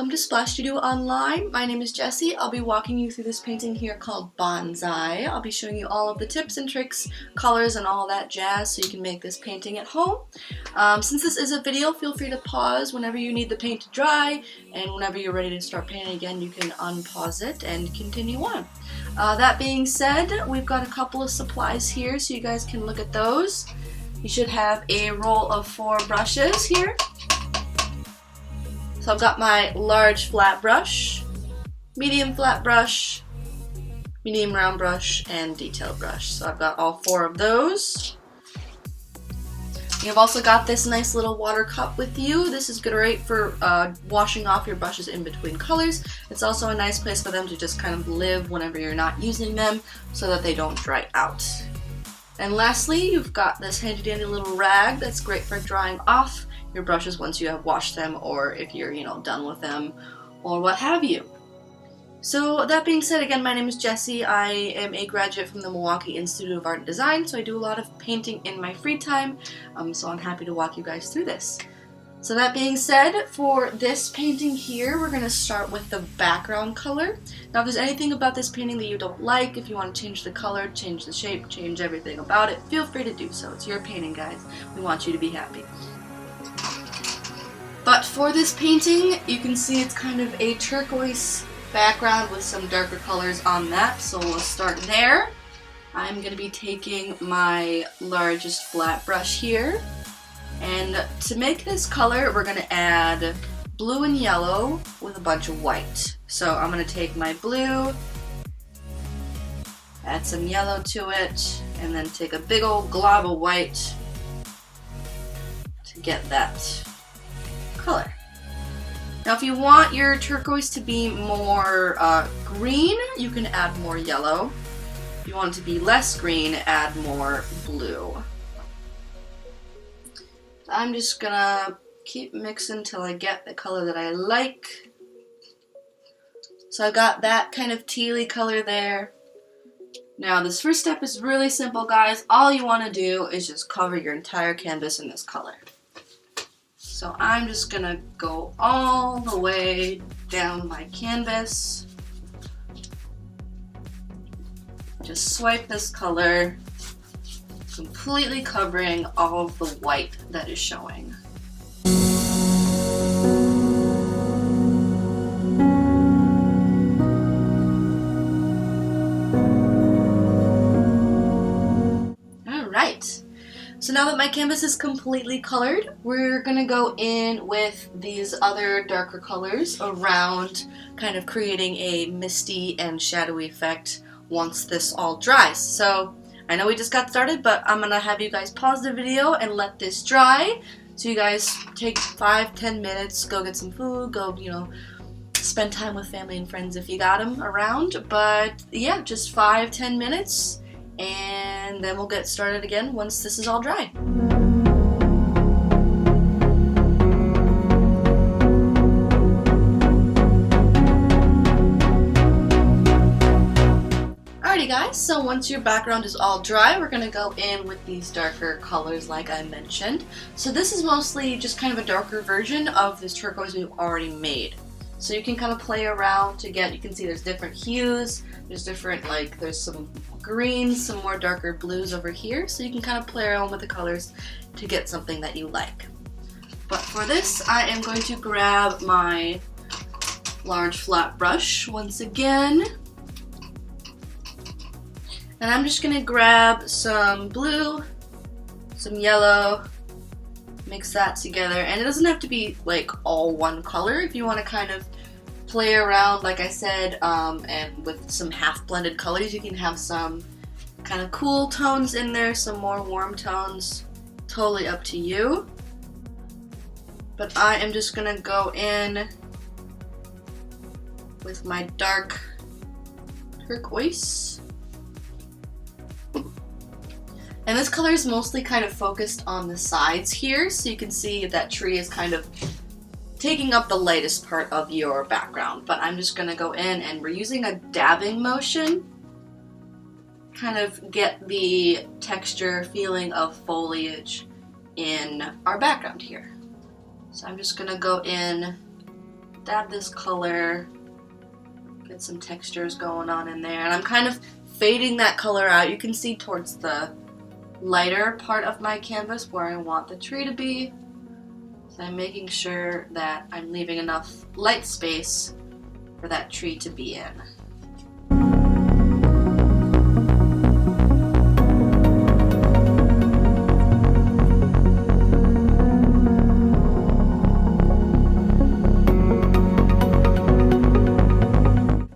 welcome to Splash Studio Online. My name is Jessie. I'll be walking you through this painting here called Bonsai. I'll be showing you all of the tips and tricks, colors, and all that jazz so you can make this painting at home. Since this is a video, feel free to pause whenever you need the paint to dry, and whenever you're ready to start painting again, you can unpause it and continue on. That being said, we've got a couple of supplies here so you guys can look at those. You should have a roll of 4 brushes here. So I've got my large flat brush, medium flat brush, medium round brush, and detail brush. So I've got all 4 of those. You've also got this nice little water cup with you. This is great for washing off your brushes in between colors. It's also a nice place for them to just kind of live whenever you're not using them so that they don't dry out. And lastly, you've got this handy dandy little rag that's great for drying off your brushes once you have washed them, or if you're, done with them, or what have you. So that being said, again, my name is Jessie. I am a graduate from the Milwaukee Institute of Art and Design, so I do a lot of painting in my free time, so I'm happy to walk you guys through this. So that being said, for this painting here, we're going to start with the background color. Now, if there's anything about this painting that you don't like, if you want to change the color, change the shape, change everything about it, feel free to do so. It's your painting, guys. We want you to be happy. But for this painting, you can see it's kind of a turquoise background with some darker colors on that, so we'll start there. I'm going to be taking my largest flat brush here, and to make this color, we're going to add blue and yellow with a bunch of white. So I'm going to take my blue, add some yellow to it, and then take a big old glob of white to get that color. Now if you want your turquoise to be more green, you can add more yellow. If you want it to be less green, add more blue. I'm just gonna keep mixing till I get the color that I like. So I got that kind of tealy color there. Now this first step is really simple, guys. All you want to do is just cover your entire canvas in this color. So I'm just gonna go all the way down my canvas. Just swipe this color, completely covering all of the white that is showing. Alright. So now that my canvas is completely colored, we're gonna go in with these other darker colors around, kind of creating a misty and shadowy effect once this all dries. So I know we just got started, but I'm gonna have you guys pause the video and let this dry. So you guys take 5-10 minutes, go get some food, go, spend time with family and friends if you got them around. But yeah, just 5-10 minutes. And then we'll get started again once this is all dry. Alrighty guys, so once your background is all dry, we're going to go in with these darker colors like I mentioned. So this is mostly just kind of a darker version of this turquoise we've already made. So you can kind of play around to get, you can see there's different hues, there's different, there's some greens, some more darker blues over here, so you can kind of play around with the colors to get something that you like. But for this, I am going to grab my large flat brush once again, and I'm just going to grab some blue, some yellow, mix that together, and it doesn't have to be all one color. If you want to kind of play around, like I said, and with some half blended colors, you can have some kind of cool tones in there, some more warm tones, totally up to you. But I am just gonna go in with my dark turquoise. And this color is mostly kind of focused on the sides here, so you can see that tree is kind of taking up the lightest part of your background. But I'm just going to go in, and we're using a dabbing motion, kind of get the texture feeling of foliage in our background here. So I'm just going to go in dab this color, get some textures going on in there, and I'm kind of fading that color out. You can see towards the lighter part of my canvas where I want the tree to be. So I'm making sure that I'm leaving enough light space for that tree to be in.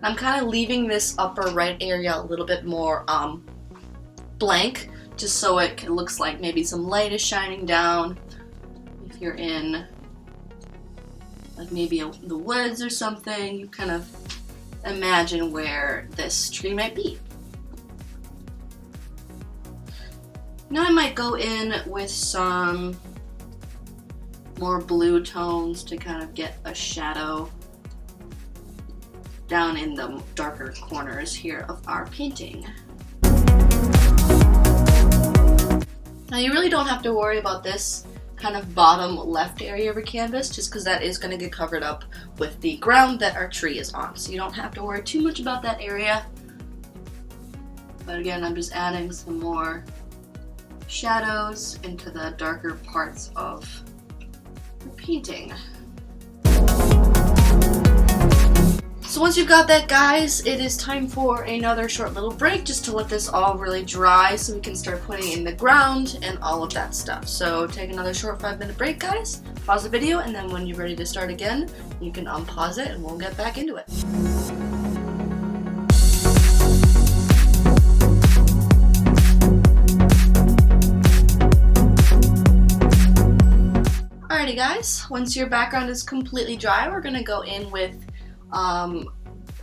I'm kind of leaving this upper right area a little bit more blank, just so it looks like maybe some light is shining down. If you're in like maybe the woods or something, you kind of imagine where this tree might be. Now I might go in with some more blue tones to kind of get a shadow down in the darker corners here of our painting. Now you really don't have to worry about this kind of bottom left area of your canvas, just because that is going to get covered up with the ground that our tree is on. So you don't have to worry too much about that area. But again, I'm just adding some more shadows into the darker parts of the painting. So once you've got that, guys, it is time for another short little break just to let this all really dry so we can start putting in the ground and all of that stuff. So take another short 5-minute break, guys. Pause the video, and then when you're ready to start again, you can unpause it and we'll get back into it. Alrighty, guys, once your background is completely dry, we're gonna go in with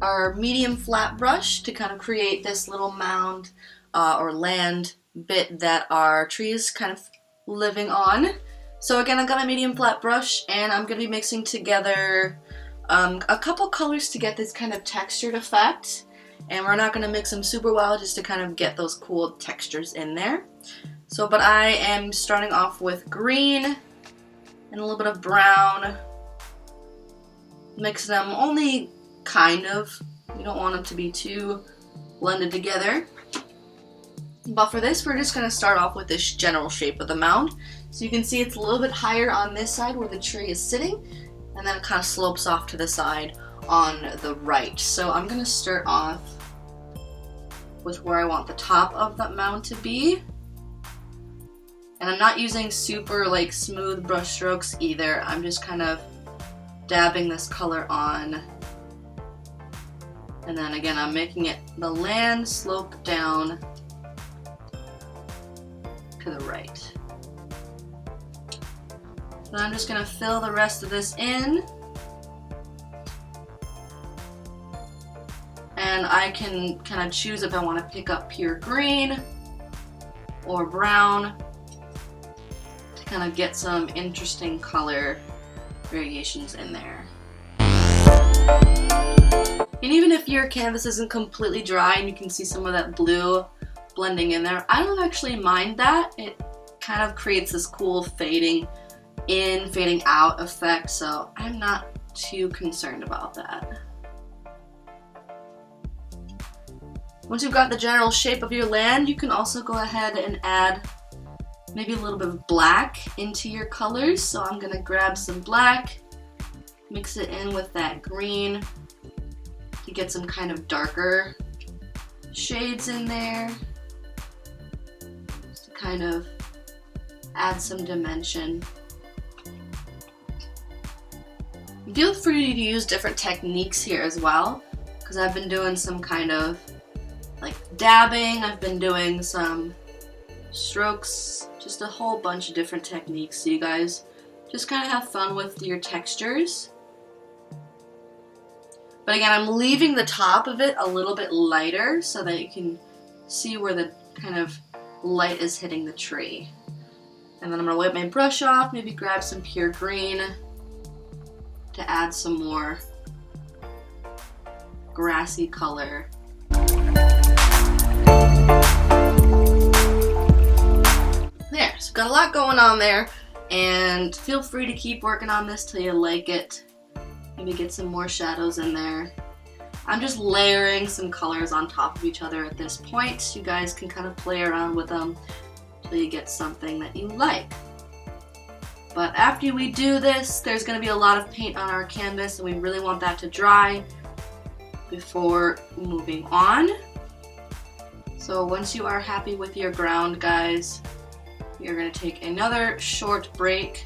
our medium flat brush to kind of create this little mound or land bit that our tree is kind of living on. So again, I've got a medium flat brush, and I'm going to be mixing together a couple colors to get this kind of textured effect. And we're not going to mix them super well, just to kind of get those cool textures in there. So, but I am starting off with green and a little bit of brown. Mix them only kind of. You don't want them to be too blended together. But for this, we're just going to start off with this general shape of the mound. So you can see it's a little bit higher on this side where the tree is sitting, and then it kind of slopes off to the side on the right. So I'm going to start off with where I want the top of that mound to be. And I'm not using super like smooth brush strokes either. I'm just kind of dabbing this color on, and then again I'm making it the land slope down to the right. So I'm just going to fill the rest of this in, and I can kind of choose if I want to pick up pure green or brown to kind of get some interesting color variations in there. And even if your canvas isn't completely dry and you can see some of that blue blending in there, I don't actually mind that. It kind of creates this cool fading in, fading out effect, so I'm not too concerned about that. Once you've got the general shape of your land, you can also go ahead and add maybe a little bit of black into your colors. So I'm gonna grab some black, mix it in with that green to get some kind of darker shades in there, just to kind of add some dimension. Feel free to use different techniques here as well, because I've been doing some kind of like dabbing, I've been doing some strokes, just a whole bunch of different techniques, so you guys just kind of have fun with your textures. But again, I'm leaving the top of it a little bit lighter so that you can see where the kind of light is hitting the tree. And then I'm going to wipe my brush off, maybe grab some pure green to add some more grassy color. There, so got a lot going on there, and feel free to keep working on this till you like it. Maybe get some more shadows in there. I'm just layering some colors on top of each other at this point. You guys can kind of play around with them until you get something that you like. But after we do this, there's going to be a lot of paint on our canvas, and we really want that to dry before moving on. So once you are happy with your ground, guys, you're going to take another short break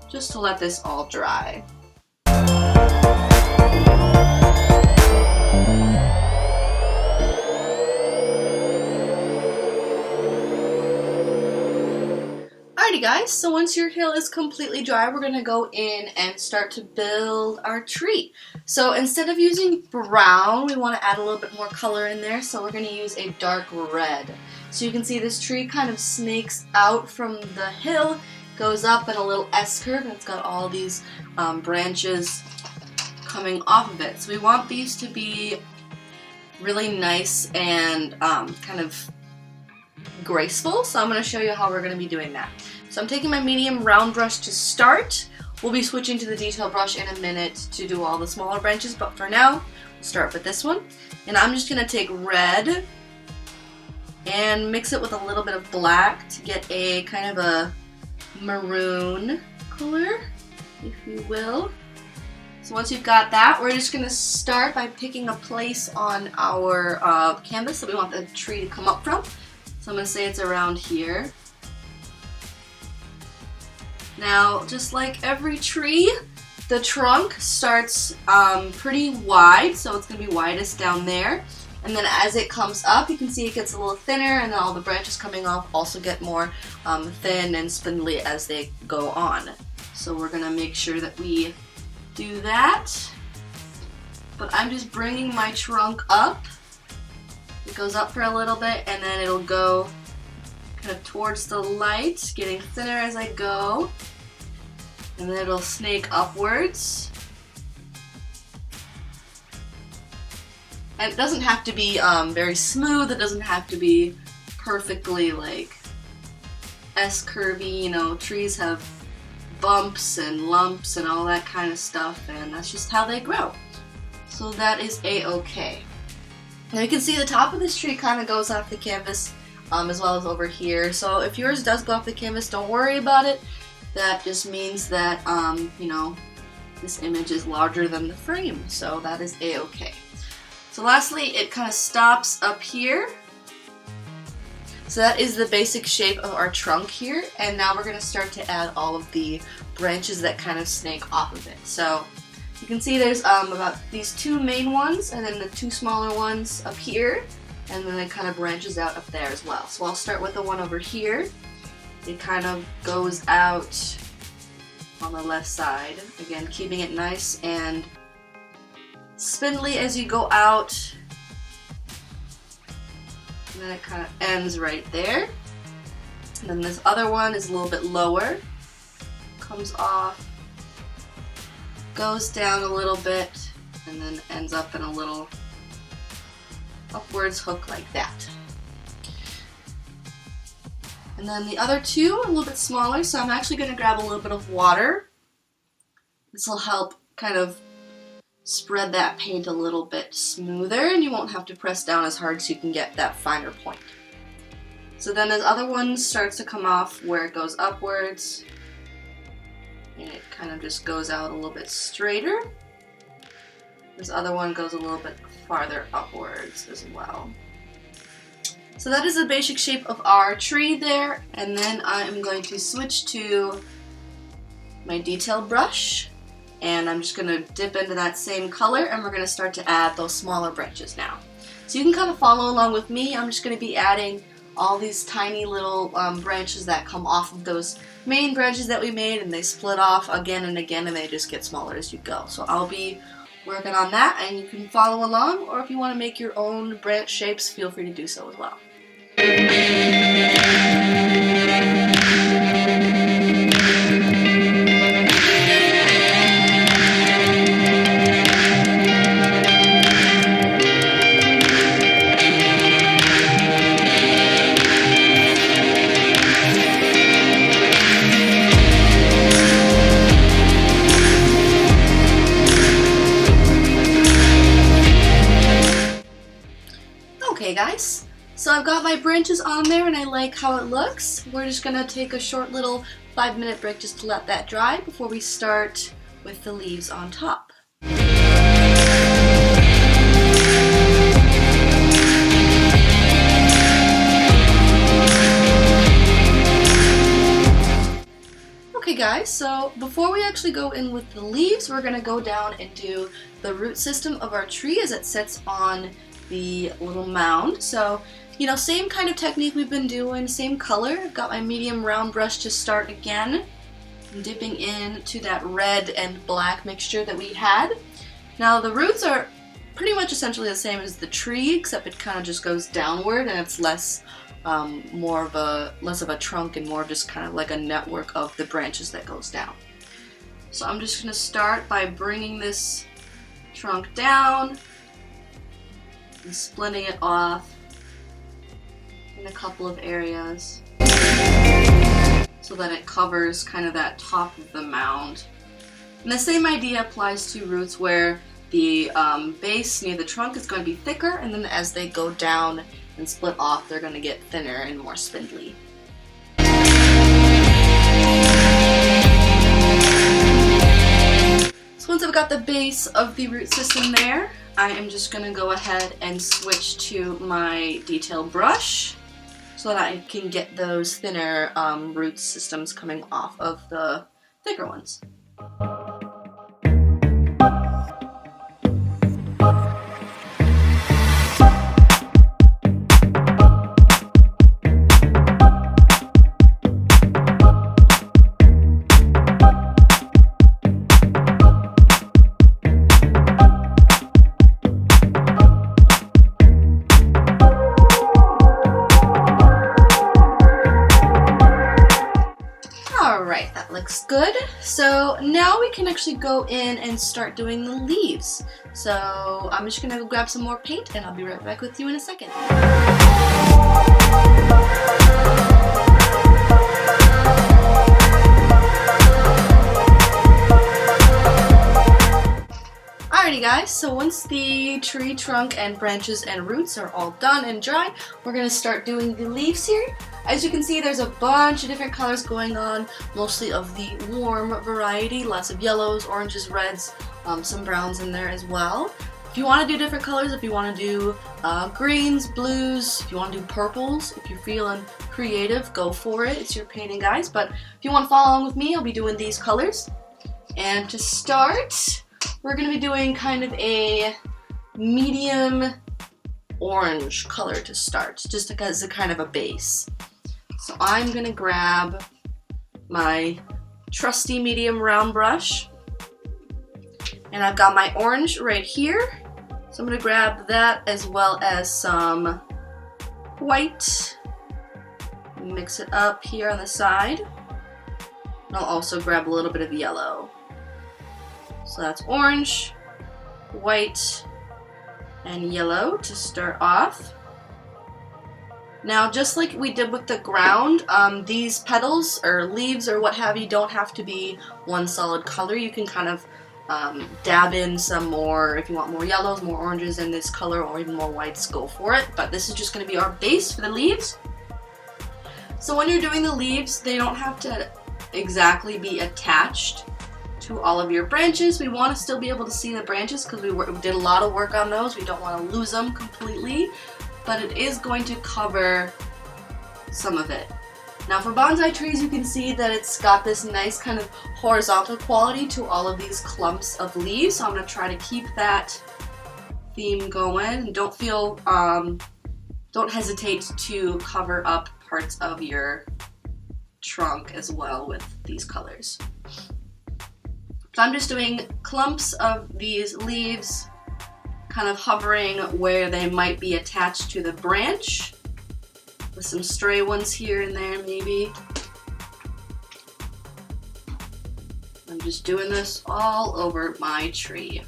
just to let this all dry. Alrighty guys, so once your hill is completely dry, we're going to go in and start to build our tree. So instead of using brown, we want to add a little bit more color in there, so we're going to use a dark red. So you can see this tree kind of snakes out from the hill, goes up in a little S-curve, and it's got all these branches coming off of it. So we want these to be really nice and kind of graceful, so I'm going to show you how we're going to be doing that. So I'm taking my medium round brush to start. We'll be switching to the detail brush in a minute to do all the smaller branches, but for now, we'll start with this one. And I'm just going to take red and mix it with a little bit of black to get a kind of a maroon color, if you will. So once you've got that, we're just going to start by picking a place on our canvas that we want the tree to come up from. So I'm going to say it's around here. Now, just like every tree, the trunk starts pretty wide, so it's going to be widest down there. And then as it comes up, you can see it gets a little thinner, and then all the branches coming off also get more thin and spindly as they go on. So we're going to make sure that we do that. But I'm just bringing my trunk up. It goes up for a little bit, and then it'll go kind of towards the light, getting thinner as I go. And then it'll snake upwards. And it doesn't have to be very smooth. It doesn't have to be perfectly like S-curvy. You know, trees have bumps and lumps and all that kind of stuff, and that's just how they grow. So that is a-okay. Now you can see the top of this tree kind of goes off the canvas as well as over here. So if yours does go off the canvas, don't worry about it. That just means that, you know, this image is larger than the frame. So that is a-okay. So lastly, it kind of stops up here. So that is the basic shape of our trunk here. And now we're going to start to add all of the branches that kind of snake off of it. So you can see there's about these two main ones and then the two smaller ones up here. And then it kind of branches out up there as well. So I'll start with the one over here. It kind of goes out on the left side. Again, keeping it nice and spindly as you go out. And then it kind of ends right there. And then this other one is a little bit lower. Comes off, goes down a little bit, and then ends up in a little upwards hook like that. And then the other two are a little bit smaller, so I'm actually going to grab a little bit of water. This will help kind of spread that paint a little bit smoother, and you won't have to press down as hard so you can get that finer point. So then this other one starts to come off where it goes upwards, and it kind of just goes out a little bit straighter. This other one goes a little bit farther upwards as well. So that is the basic shape of our tree there, and then I am going to switch to my detail brush, and I'm just going to dip into that same color, and we're going to start to add those smaller branches now. So you can kind of follow along with me. I'm just going to be adding all these tiny little branches that come off of those main branches that we made, and they split off again and again, and they just get smaller as you go. So I'll be working on that, and you can follow along, or if you want to make your own branch shapes, feel free to do so as well. So I've got my branches on there and I like how it looks. We're just gonna take a short little 5-minute break just to let that dry before we start with the leaves on top. Okay guys, so before we actually go in with the leaves, we're going to go down and do the root system of our tree as it sits on the little mound. So, you know, same kind of technique we've been doing, same color. I've got my medium round brush to start again. I'm dipping into that red and black mixture that we had. Now the roots are pretty much essentially the same as the tree, except it kind of just goes downward and it's less of a trunk and more just kind of like a network of the branches that goes down. So I'm just going to start by bringing this trunk down and splitting it off in a couple of areas so that it covers kind of that top of the mound. And the same idea applies to roots where the base near the trunk is going to be thicker, and then as they go down and split off, they're going to get thinner and more spindly. So once I've got the base of the root system there, I am just going to go ahead and switch to my detail brush so that I can get those thinner root systems coming off of the thicker ones. Alright, that looks good. So now we can actually go in and start doing the leaves. So I'm just going to grab some more paint and I'll be right back with you in a second. Alrighty guys, so once the tree trunk and branches and roots are all done and dry, we're going to start doing the leaves here. As you can see, there's a bunch of different colors going on, mostly of the warm variety, lots of yellows, oranges, reds, some browns in there as well. If you want to do different colors, if you want to do greens, blues, if you want to do purples, if you're feeling creative, go for it. It's your painting, guys. But if you want to follow along with me, I'll be doing these colors. And to start, we're going to be doing kind of a medium orange color to start, just as a kind of a base. So I'm going to grab my trusty medium round brush, and I've got my orange right here. So I'm going to grab that as well as some white, mix it up here on the side, and I'll also grab a little bit of yellow. So that's orange, white, and yellow to start off. Now, just like we did with the ground, these petals or leaves or what have you don't have to be one solid color. You can kind of dab in some more. If you want more yellows, more oranges in this color, or even more whites, go for it. But this is just going to be our base for the leaves. So when you're doing the leaves, they don't have to exactly be attached to all of your branches. We want to still be able to see the branches because we did a lot of work on those. We don't want to lose them completely, but it is going to cover some of it. Now for bonsai trees, you can see that it's got this nice kind of horizontal quality to all of these clumps of leaves, so I'm going to try to keep that theme going. And don't hesitate to cover up parts of your trunk as well with these colors. So I'm just doing clumps of these leaves, kind of hovering where they might be attached to the branch, with some stray ones here and there maybe. I'm just doing this all over my tree.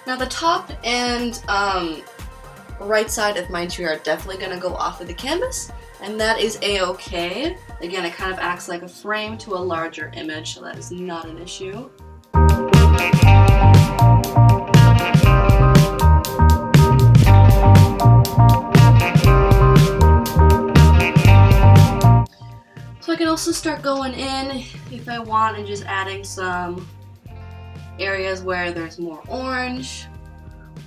Now the top and right side of my tree are definitely going to go off of the canvas, and that is a-okay. Again, it kind of acts like a frame to a larger image, so that is not an issue. So I can also start going in if I want and just adding some areas where there's more orange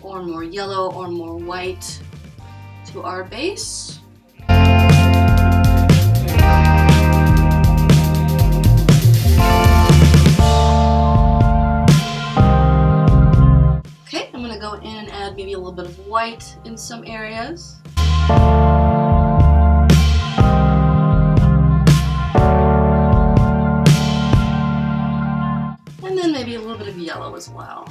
or more yellow or more white to our base. Okay, I'm gonna go in and add maybe a little bit of white in some areas. And then maybe a little bit of yellow as well.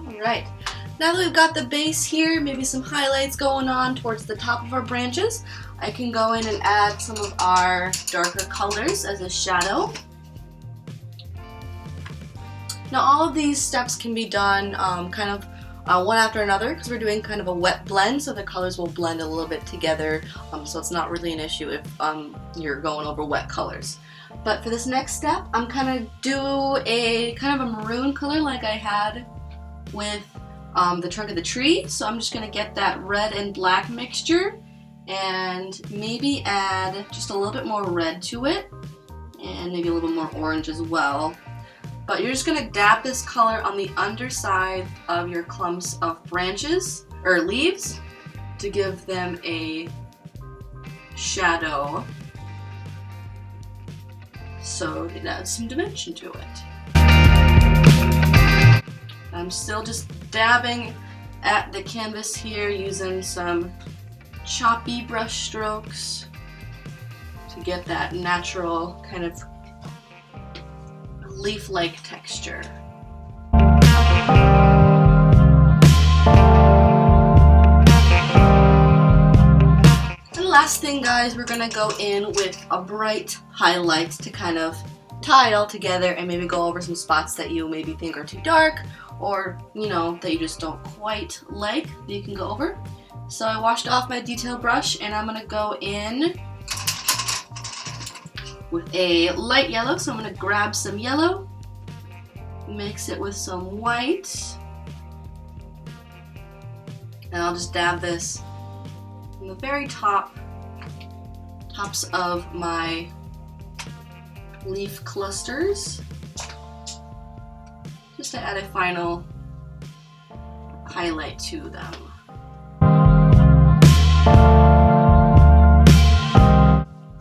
Alright, now that we've got the base here, maybe some highlights going on towards the top of our branches, I can go in and add some of our darker colors as a shadow. Now all of these steps can be done kind of one after another because we're doing kind of a wet blend, so the colors will blend a little bit together, so it's not really an issue if you're going over wet colors. But for this next step, I'm kind of do a kind of a maroon color like I had with the trunk of the tree. So I'm just going to get that red and black mixture and maybe add just a little bit more red to it and maybe a little bit more orange as well. But you're just going to dab this color on the underside of your clumps of branches or leaves to give them a shadow, so it adds some dimension to it. I'm still just dabbing at the canvas here using some choppy brush strokes to get that natural kind of leaf-like texture. And last thing, guys, we're gonna go in with a bright highlight to kind of tie it all together and maybe go over some spots that you maybe think are too dark or, you know, that you just don't quite like that you can go over. So I washed off my detail brush and I'm gonna go in with a light yellow, so I'm going to grab some yellow, mix it with some white, and I'll just dab this in the very tops of my leaf clusters, just to add a final highlight to them.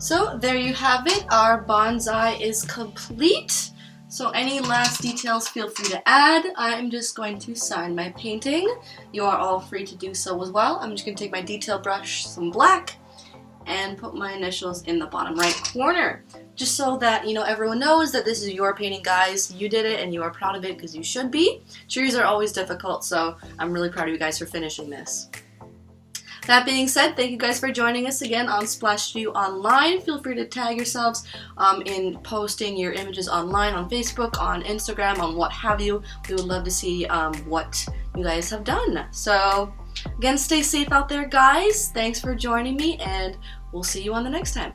So there you have it, our bonsai is complete. So any last details feel free to add. I'm just going to sign my painting. You are all free to do so as well. I'm just going to take my detail brush, some black, and put my initials in the bottom right corner. Just so that, you know, everyone knows that this is your painting, guys. You did it and you are proud of it because you should be. Trees are always difficult, so I'm really proud of you guys for finishing this. That being said, thank you guys for joining us again on Splash Studio Online. Feel free to tag yourselves in posting your images online on Facebook, on Instagram, on what have you. We would love to see what you guys have done. So again, stay safe out there, guys. Thanks for joining me, and we'll see you on the next time.